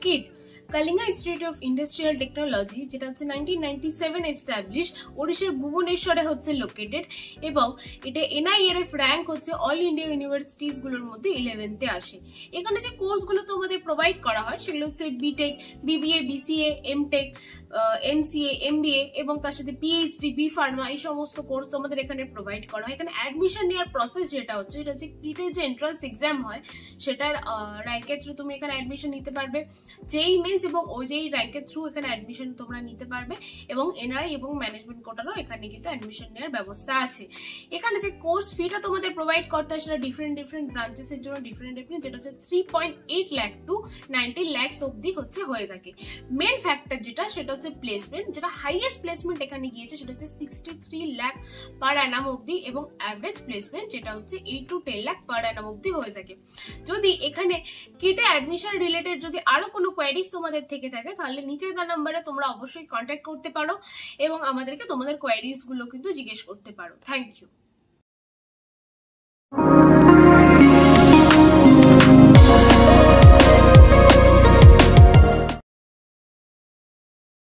Kit Kalinga institute of industrial technology, যেটা হচ্ছে 1997 establish, ওড়িশার ভুবনেশ্বরে হচ্ছে লোকেটেড, এবং এটা NIRF র্যাঙ্ক হচ্ছে অল ইন্ডিয়া ইউনিভার্সিটিজ গুলোর মধ্যে 11th আসে। এখানে যে কোর্স গুলো তোমাদের প্রোভাইড করা হয় সেগুলো হচ্ছে B Tech, BBA, BCA, M Tech, MCA, MBA এবং তার সাথে PhD, B ফার্মা, এই সমস্ত কোর্স তোমাদের এখানে প্রোভাইড করা হয়। এখানে অ্যাডমিশন নেওয়ার প্রসেস যেটা হচ্ছে সেটা হচ্ছে কিটের যে এন্ট্রান্স এক্সাম হয় সেটার র্যাঙ্কের থ্রু তুমি এখানে অ্যাডমিশন নিতে পারবে, যেই মেন্স এবং ওজেই র্যাঙ্কের থ্রু এখানে অ্যাডমিশন তোমরা নিতে পারবে, এবং NRI এবং ম্যানেজমেন্ট কোটারও এখানে কিন্তু অ্যাডমিশন নেওয়ার ব্যবস্থা আছে। এখানে যে কোর্স ফিটা তোমাদের প্রোভাইড করতে হয় সেটা ডিফারেন্ট ব্রাঞ্চেস এর জন্য ডিফারেন্ট, যেটা হচ্ছে 3.8 লাখ টু 90 লাখ অব্দি হচ্ছে হয়ে থাকে। মেন ফ্যাক্টর যেটা সেটা হচ্ছে প্লেসমেন্ট, যেটা হাইয়েস্ট প্লেসমেন্ট এখানে গিয়েছে সেটা হচ্ছে 63 লাখ পার অ্যানাম অব্দি, এবং অ্যাভারেজ প্লেসমেন্ট যেটা হচ্ছে 8 to 10 লাখ পার অ্যানাম অব্দি হয়ে থাকে। যদি এখানে কিটে অ্যাডমিশন রিলেটেড যদি আরো কোনো কোয়ারিজ তোমাদের থেকে থাকে তাহলে নিচে দেওয়া নাম্বারে তোমরা অবশ্যই কন্ট্যাক্ট করতে পারো এবং আমাদেরকে তোমাদের কোয়ারিজ গুলো কিন্তু জিজ্ঞেস করতে পারো। Thank you.